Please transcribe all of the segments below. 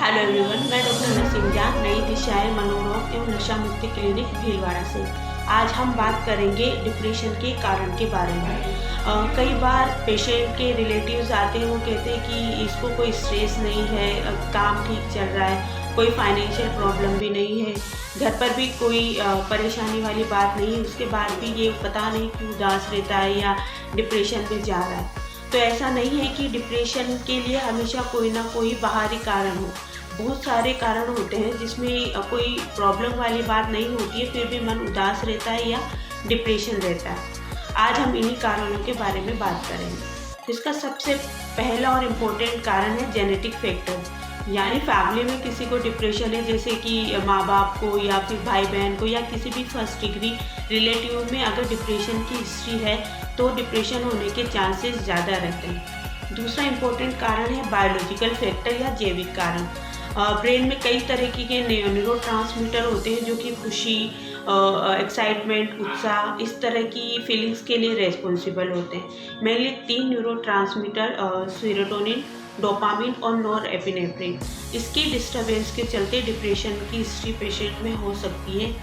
Hello everyone, मैं doctor Naseem जान, नई दिशाएं मनोरोग एवं नशा मुक्ति क्लिनिक भीलवाड़ा से। आज हम बात करेंगे डिप्रेशन के कारण के बारे में। कई बार पेशेंट के रिलेटिव्स आते हैं, वो कहते हैं कि इसको कोई स्ट्रेस नहीं है, काम ठीक चल रहा है, कोई फाइनेंशियल प्रॉब्लम भी नहीं है, घर पर भी कोई परेशानी वाली बात नहीं है, उसके बाद भी ये पता नहीं क्यों उदास रहता है या डिप्रेशन में जा रहा है। तो ऐसा नहीं है कि डिप्रेशन के लिए हमेशा कोई ना कोई बाहरी कारण हो। बहुत सारे कारण होते हैं जिसमें कोई प्रॉब्लम वाली बात नहीं होती है, फिर भी मन उदास रहता है या डिप्रेशन रहता है। आज हम इन्हीं कारणों के बारे में बात करेंगे। इसका सबसे पहला और इम्पोर्टेंट कारण है जेनेटिक फैक्टर, यानी फैमिली में किसी को डिप्रेशन है, जैसे कि माँ बाप को या फिर भाई बहन को या किसी भी फर्स्ट डिग्री रिलेटिव में अगर डिप्रेशन की हिस्ट्री है तो डिप्रेशन होने के चांसेस ज़्यादा रहते हैं। दूसरा इम्पोर्टेंट कारण है बायोलॉजिकल फैक्टर या जैविक कारण। ब्रेन में कई तरीके के न्यूरोट्रांसमीटर होते हैं जो कि खुशी, एक्साइटमेंट, उत्साह, इस तरह की फीलिंग्स के लिए रेस्पॉन्सिबल होते हैं। मेनली 3 न्यूरोट्रांसमीटर, सेरोटोनिन, डोपामिन और नॉरएपिनेफ्रिन, इसकी डिस्टर्बेंस के चलते डिप्रेशन की हिस्ट्री पेशेंट में हो सकती है।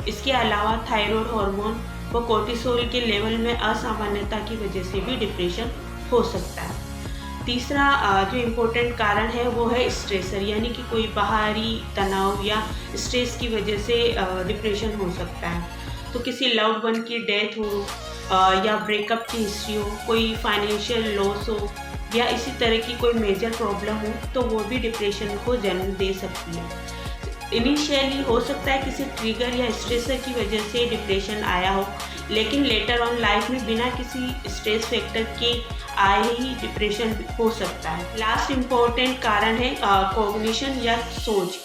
इसके अलावा थायराइड हार्मोन व कोर्टिसोल के लेवल में असामान्यता की वजह से भी डिप्रेशन हो सकता है। तीसरा जो इम्पोर्टेंट कारण है वो है स्ट्रेसर, यानी कि कोई बाहरी तनाव या स्ट्रेस की वजह से डिप्रेशन हो सकता है। तो किसी लव्ड वन की डेथ हो या ब्रेकअप की हिस्ट्री हो, कोई फाइनेंशियल लॉस हो या इसी तरह की कोई मेजर प्रॉब्लम हो तो वो भी डिप्रेशन को जन्म दे सकती है। इनिशियली हो सकता है किसी ट्रिगर या स्ट्रेसर की वजह से डिप्रेशन आया हो, लेकिन लेटर ऑन लाइफ में बिना किसी स्ट्रेस फैक्टर के आए ही डिप्रेशन हो सकता है। लास्ट इम्पोर्टेंट कारण है कॉग्निशन या सोच।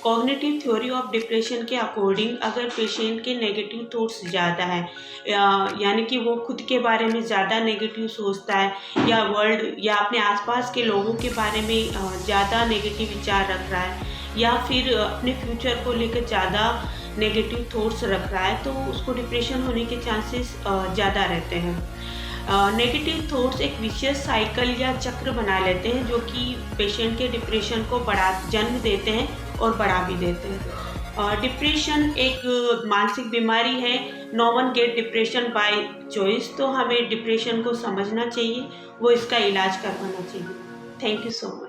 कॉग्निटिव थ्योरी ऑफ डिप्रेशन के अकॉर्डिंग अगर पेशेंट के नेगेटिव थॉट्स ज़्यादा है, यानी कि वो खुद के बारे में ज़्यादा नेगेटिव सोचता है या वर्ल्ड या अपने आसपास के लोगों के बारे में ज़्यादा नेगेटिव विचार रख रहा है या फिर अपने फ्यूचर को लेकर ज़्यादा नेगेटिव थॉट्स रख रहा है, तो उसको डिप्रेशन होने के चांसेस ज़्यादा रहते हैं। नेगेटिव थॉट्स एक विशियस साइकिल या चक्र बना लेते हैं जो कि पेशेंट के डिप्रेशन को जन्म देते हैं और बढ़ा भी देते हैं। डिप्रेशन एक मानसिक बीमारी है। No one get depression by choice. तो हमें डिप्रेशन को समझना चाहिए, वो इसका इलाज करवाना चाहिए। Thank you so much.